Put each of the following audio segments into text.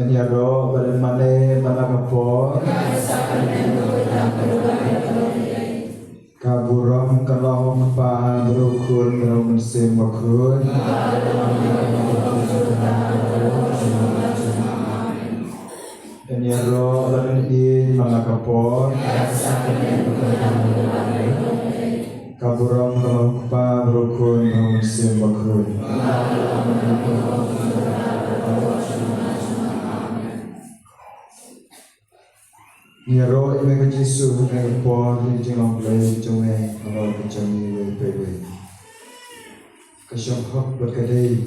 nyaro badan mane manakapo kaburam kalong pa berukun berukun semakun nyaro badan in manakapo kaburam kalong pa berukun berukun semakun Nyaro ime ke Yesus dengan por di jengong play jengeng kalau kejangi wepewe. Kesyong hok berkedai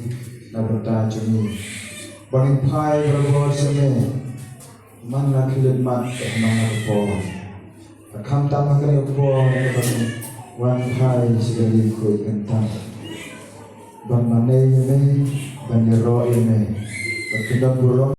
na berta jemi. Bangin pai berbor seme man la kilit mat mana por. Akam tam kene por bangin wan pai segali kuy kentang. Bang mane ime bang nyaro ime berkedap burung.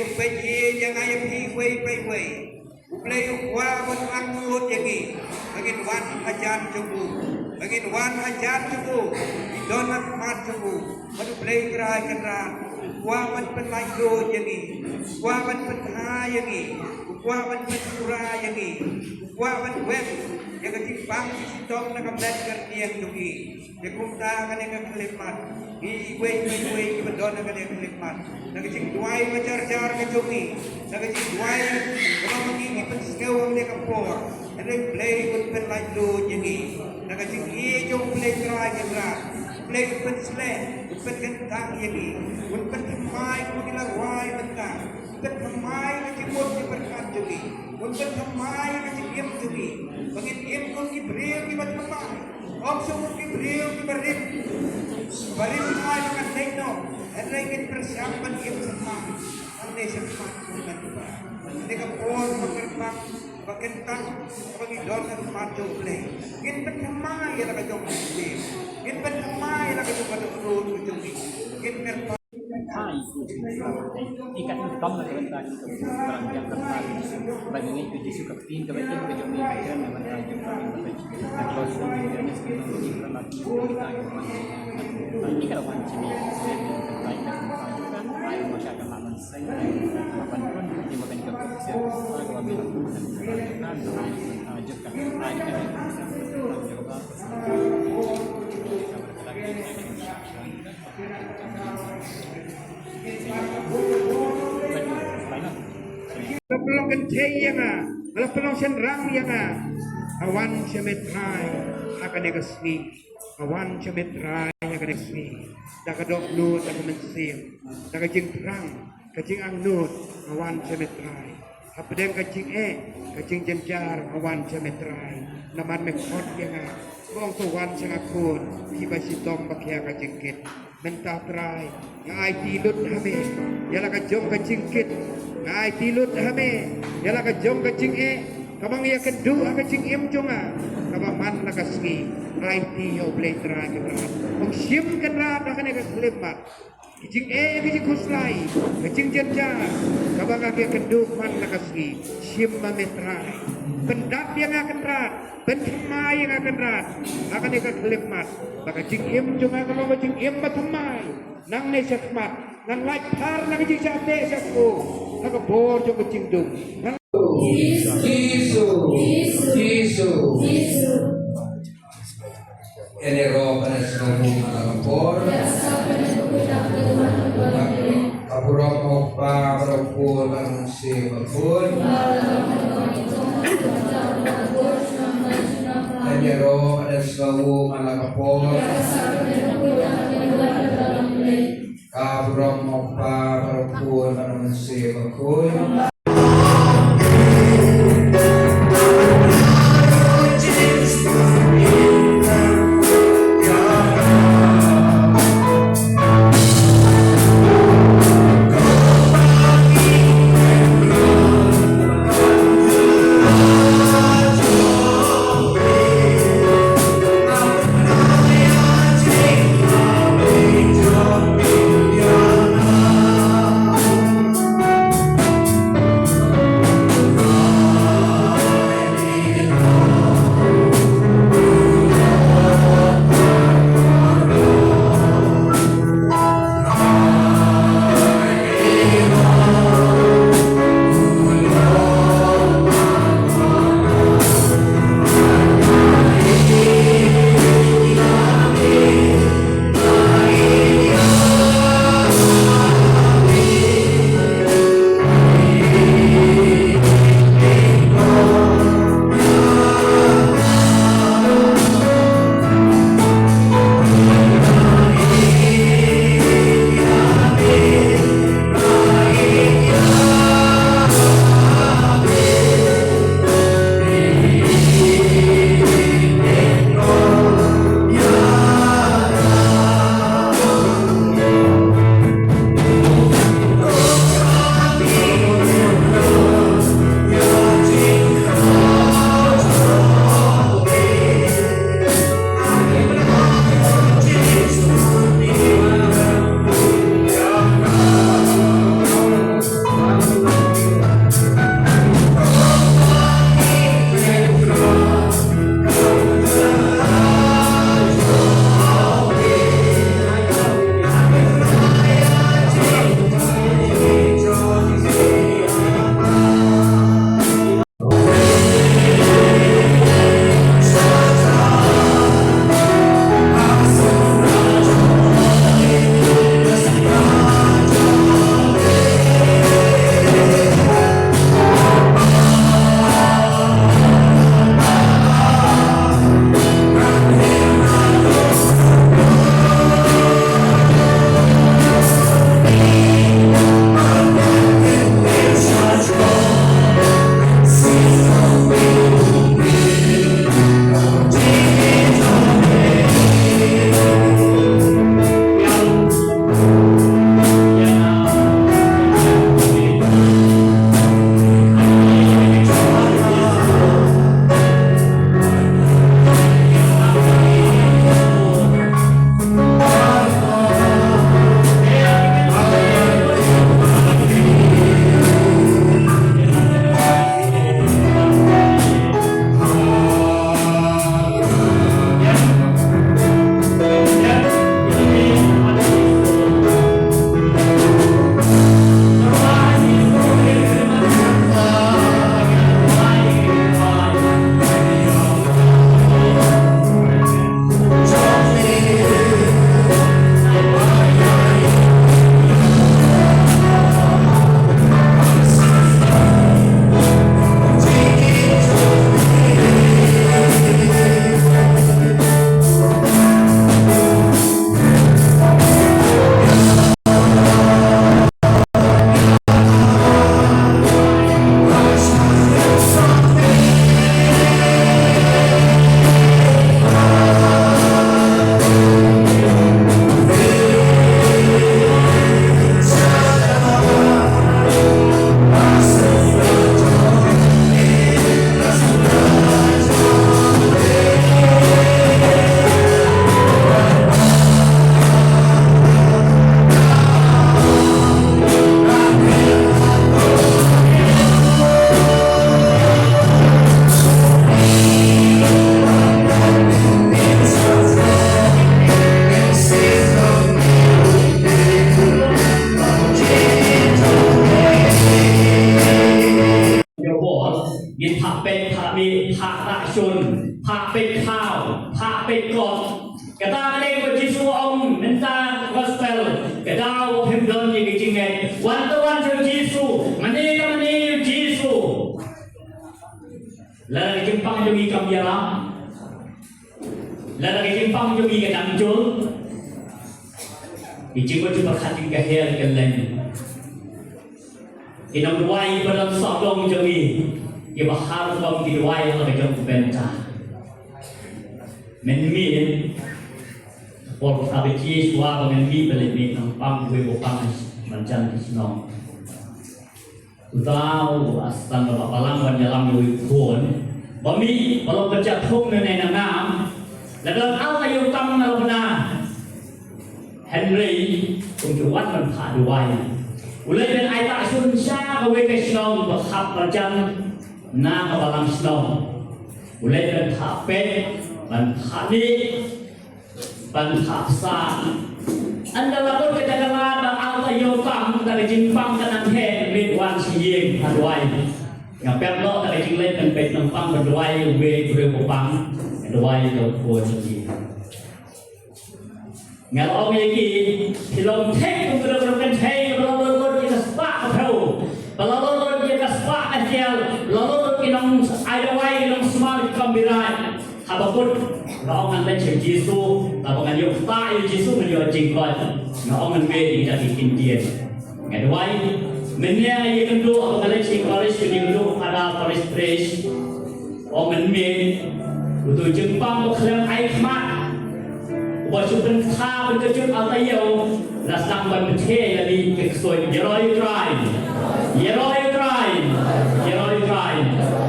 yung pwede yang ayam hiway payway. Uplay yung wawan ang muot yang i. Bangin wan hajan cubu. Bangin wan hajan cubu. Idonat mat cubu. Maduplay kerai keran. Wawan penlay do yang i. Wawan pentha yang i. Wawan pentura yang i. Wawan web. Yang kecil pang sitong na kamlet kertiang dungi. Yang kumta kan yang kelipat. Iway ibadon na kan yang kelipat. Yang kecil duay macar-car ke dungi. Yang kecil duay kalau mengingi pensew ang dia kapor. And then play with pen like do yang i. Yang kecil yung play try kan play pen slet. Pen kentang yang i. Pen kemai kumilang wai mentang. Pen kemai kecimut di berkat dungi. Pen kemai kecim dungi. Bangin im kong ibril kibat kemai. Om sumuk ibril kibarip. Barip kemai makan tekno. At lagi persiapan im semai. Ang nation semai dengan kemai. Ini kapol makerpak. Bakentang pangidon ng pato play. Gin pen kemai yang kajong play. Gin pen kemai yang kajong padurun kajong ni. Gin kerpa. Hai, ikat hitam na kereta itu barang yang tertarik bagi itu disuka tin kebagian kejauhan pikiran yang bertajam kami bertajam dan kalau sudah menjadi sekitar pikiran lagi kita ini kalau panci saya tertarik dan menunjukkan air masyarakat laman saya kapan pun dimakan kebersihan kalau bilang dan kelanjutan lanjutkan air kita bisa menjawab Pelong kencai yang kalau pelong senrang yang awan semetrai akan negasni awan semetrai akan negasni dah kedok nut akan mensim dah kecing terang kecing angnut awan semetrai apa yang kecing jenjar awan semetrai naman mekot yang bong tuan sengakun kiba sitong bakya kecingkit mentah terai yang ai tilut hame yalah kajong kecingkit ai tilut hame yalah kajong kecing kabang ya kedu kecing im jonga kabang man lakaski ai ti yo blay terai kerat bong sim kerat akan eklemat kecing kecing kuslai kecing jenjar kabang ya kedu man lakaski sim mametrai pendak yang akan rat pentemai yang akan rat akan eklemat baka jingim jonga kalau jingim matumai nang ne sakmat nang lai par nang jing sate sakko nang bor jo kecingdung nang Yesus ene ro pada semua nang bor kapuro opa kapuro nang se bakun ene ro pada semua nang bor Kabrom opa perpun manusia bakun doon yung kicingay. One-to-one sa Jesu. Manili Jesu. Lalaki jimpang yung ikam yaram. Lalaki jimpang yung ikam jol. Ijingo jumpa khating kahir kalen. Inang duwai balang sodong jami. Ibahar bang diduai ang kajang benta. Menmin. Or abiti suwa menmin belit ng pang gue bopang manjan isnong. Utau astang bapalang wanyalam yung ikon. Bami walau kerja thung nenay nangam. Lagang al kayo tam na Henry kung juwan man pa duway. Ulay ben ay ta sun siya kawe kay snow bahap marjan na kabalang snow. Ulay ben tape ban khani ban khapsa. Anda lapor ke dalam ada Allah yokam dari jimpang kanan he midwan siyeng duway. Nga perlo dari jinglay kan pet nampang duway we kupang duway do ko ji. Ngalo yaki hilong tek kung benar-benar hey lalu kita sepak tahu lalu kita sepak aja lalu kita ayawai kita semua kambirai apapun lawangan leceh Yesus lawangan yuk tak Yesus menjadi jingkot lawangan bedi dari India ngawai menya yang kedua apabila leceh Paris yang kedua ada Paris Press orang men untuk Jepang berkelang aikmat Wajib berkah berkejut atayau rasang berpetih jadi keksoi yeroi try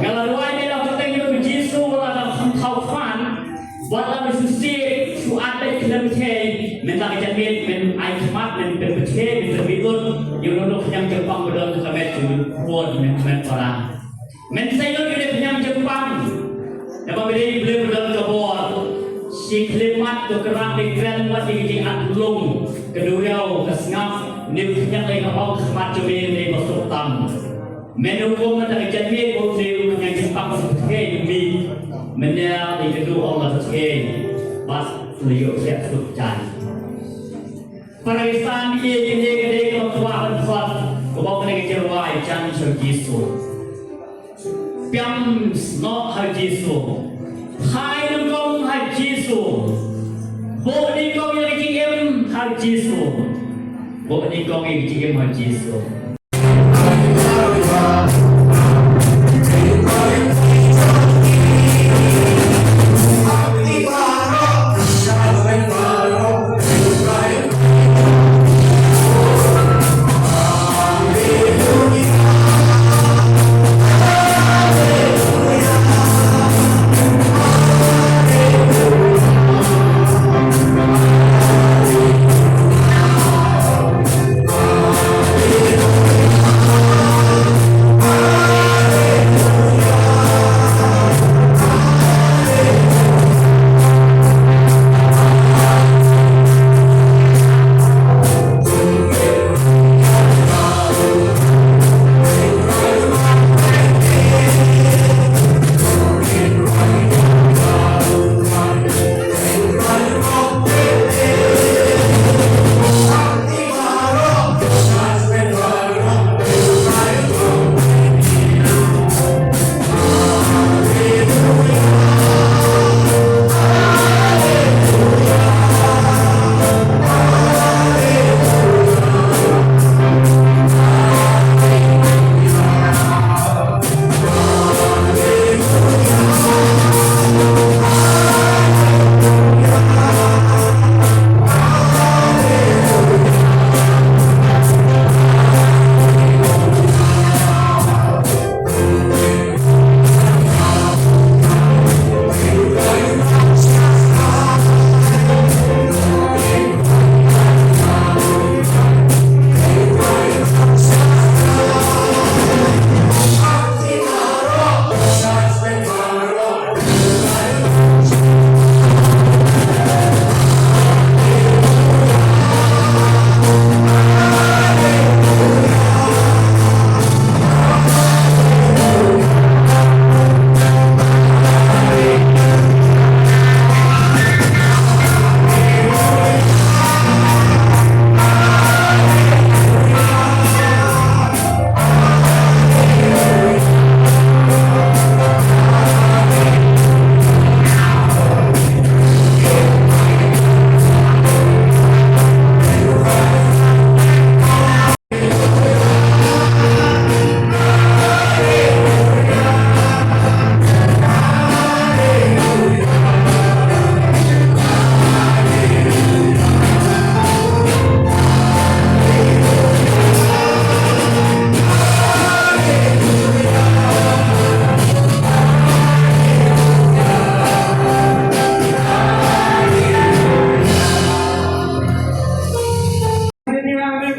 kalau dua ini dah ketemu Yesus lah kau fan buat lah susi suat dari ketemu minta kejamin men aikmat men berpetih men berbikun yang nunduk yang Jepang berdua tu kami tu buat men orang men saya juga punya Jepang dapat beri beli berdua kebor si klimat tu kerang di keren buat di atlung kedua kesengap ni punya lagi orang kemat cumi ni masuk tam menu kau mana jadi kau ni punya Jepang seperti ini mana di kedua Allah seperti pas liuk siap sukcan Pakistan ini kau tua besar kau bawa lagi cerwai jangan sergisu piam not hajisu hai nungkong hajisu bo ni kong yang kicim hajisu bo ni kong yang kicim hajisu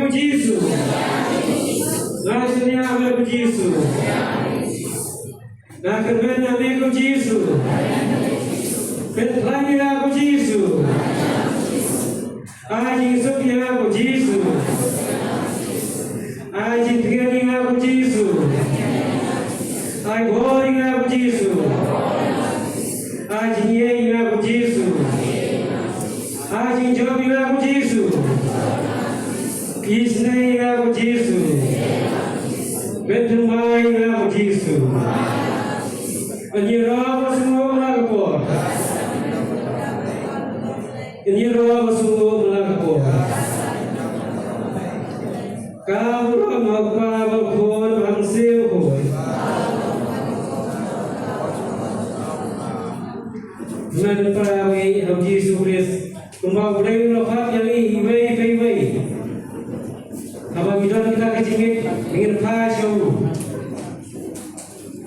puji Yesus. Nasnya ame puji Yesus. Nah kemudian ame puji Yesus. Lagi aku puji Yesus. Aji sopi aku puji Yesus. Aji tigani aku puji Yesus. Aji boring aku puji Yesus. Aji nyei aku puji Yesus. Aji jobi aku puji Yesus. Kisnei aku puji Yesus. Betumai aku puji Yesus. Penyerah semua melakukan. Penyerah semua melakukan. Kau ramah pun hasil pun. Menperawi Haji Suris kembali dari lepas yang iway. Abang kita kecingin ingin pasau.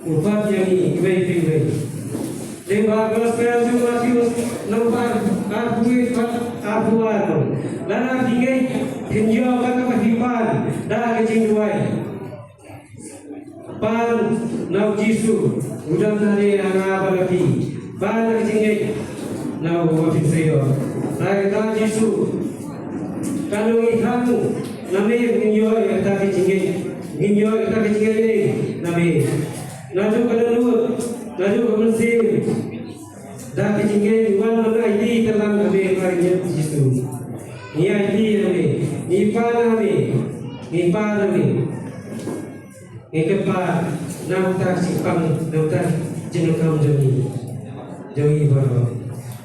Lepas yang iway. Lembah gospel tu Matius nampak abuan. Lana tinggal kenjo kakak hipan dah kecing duai. Pan nau Jisu udang tadi angah balaki. Pan kecing nau wafit sayo. Rakyat Jisu kalau ihamu nami kenjo kata kecing ini nami. Naju Naju kemensin dah kecingin wan mana ini dalam kami kerja Yesus. Ni ini kami, ni pan kami. Ni kepa nam tak simpang, nam tak jenukam jami baru.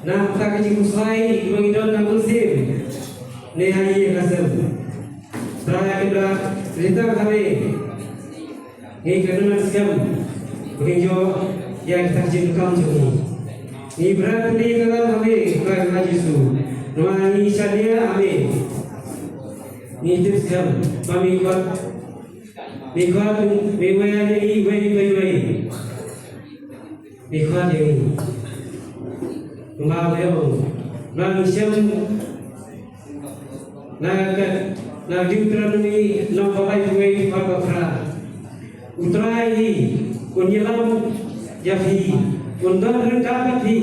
Nam tak kecing musai mengidon nam muslim. Ni hari kasem. Terakhir kita cerita kami. Ni kenal siam. Begitu yang kita jenukam jami. Ni berarti kalau kami kerana Yesus. Nama ni syariah kami. Ni teruskan kami kuat. Ni kuat mewah ni wei. Ni kuat yang kembali manusia nak diuteran ni nampak wei apa utrai kunyelam jafi undang rendah di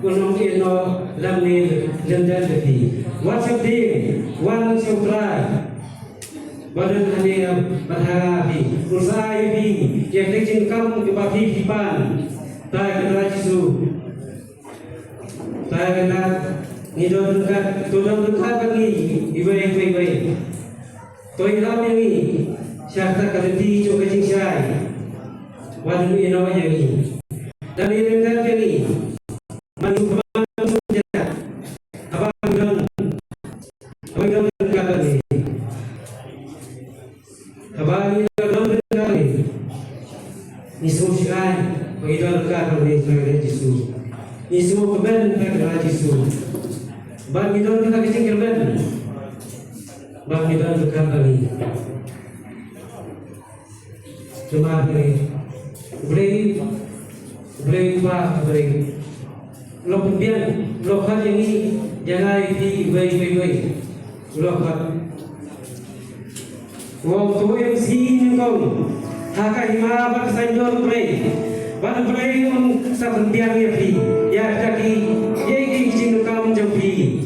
unong ino lamil lendan di whatsapp di one supply badan hanya berharapi usai di yang kecil kamu kebapi hipan tak kena Yesu tak kena nidon dekat tudang dekat lagi ibai toi lam ini syarta kaliti jo kecing syai badan ino yang ini dan ini kan ini manu saja abang berkata ni abang berkata ni sosial begitu berkata ni sebagai Yesus ni semua kebenaran kepada Yesus bang kita kecil kebenaran bang kita berkata ni cuma ni boleh lo kemudian lo kan ini jangan di baik lo kan waktu yang sini kau haka hima bersanjur boleh pada boleh sebentar ya jadi ya ini kamu jauh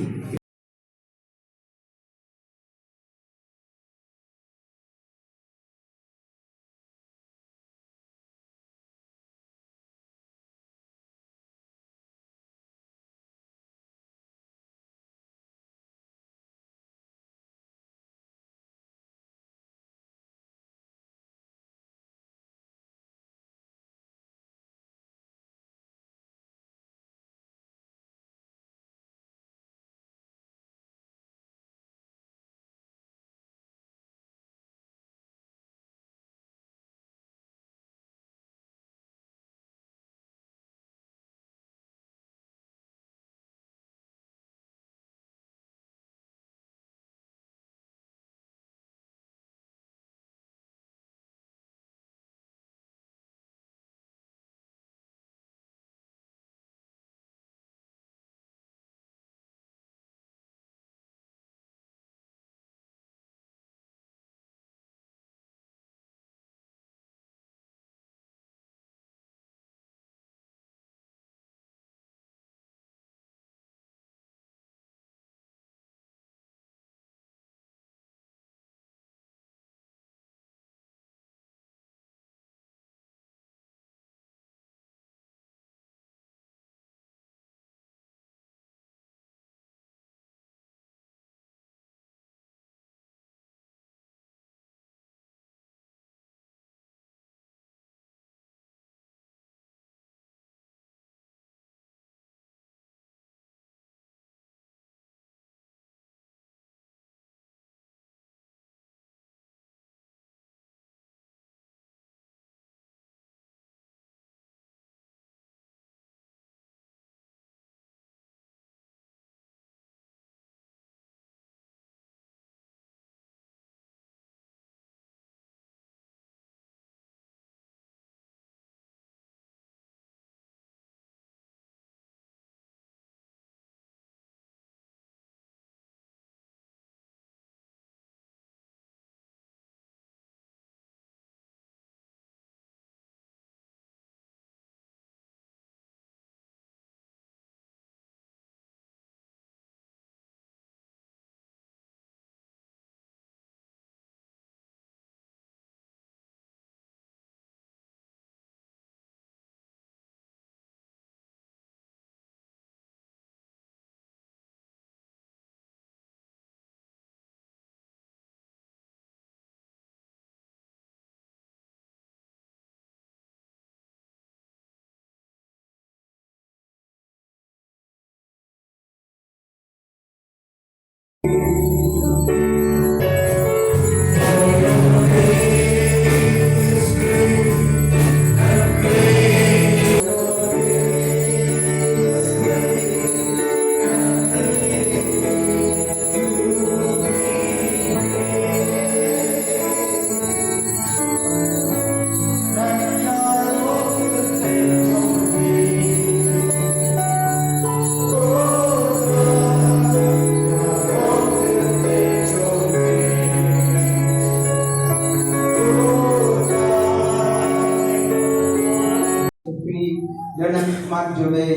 dan hikmat jobe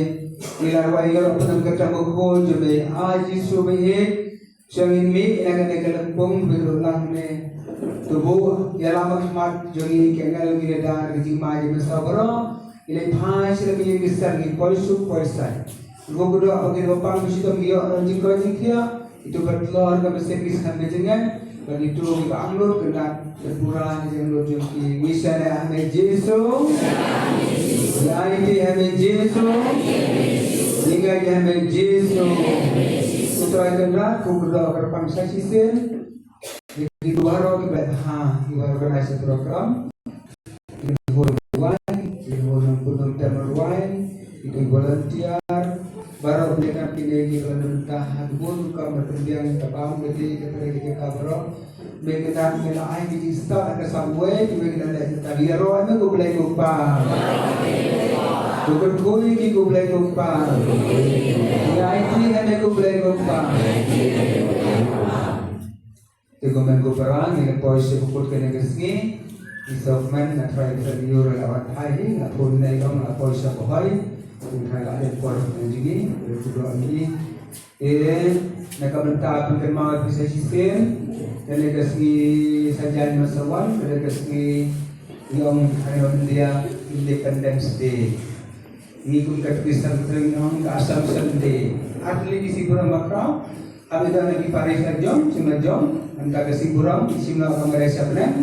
ilar wa ilar penam ketemu ko jobe aji sobe sangin mi naga negalempong berulang me tubuh yalam hikmat jogi kengal mi dar di maji masabro ile phai sila mi misar ni poisu poisai gogodo apagi bapang bisito mi jingko jingkia itu bertelur ke servis kami dengan dan itu kita ambil kena berpura yang lo jengki wisana Ahmed Yesus Laiti Ahmed Yesus hingga Ahmed Yesus putra kena kuberdoa berpangsa sisen di luar kita di luar organisasi program di luar pun temerwain itu volunteer baru mereka pilih pemerintah pun kamu berdiam tabam beti kepada kabro mereka mela ai di start ada sampai mereka ada tadi ro ame ko boleh lupa bukan koi ki ko boleh lupa ya ini ame ko boleh lupa itu men ko perang ini pois pukul kena kesini isokman na try sa diyor lawat hai na pun na ikam na pois sa kohai Tuhan ada kuat menjadi berdoa ini nakabenta pengkemar bisa sistem dan legasi sajian masawan legasi yang hari dia Independence Day ini pun kepisan terang keasam Day atli di Siburang Makau kami dah lagi Paris jom cuma jom angka Siburang simla Malaysia benar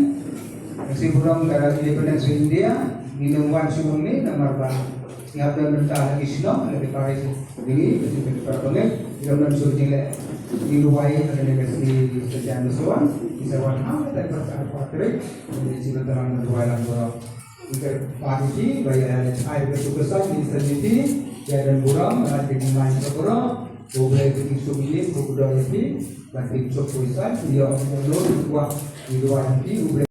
Siburang dari Independence India minum wan sumung ni nomor berapa यहाँ पे मिलता है कृष्ण लेकिन पारे से दिल्ली लेकिन पर पंगे जब हम सोचने ले निरुवाई करने के लिए सजान सुवन इसे वहाँ तक पर पात्रे इसी को तरह निरुवाई लांगोरा इनके पार्टी बाई है आई पे तो कसर निसर्जिती या dan buram ada di main sepura boleh bikin sumilin buku doa ini dan bikin sok puisan dia orang dulu dua niruwaई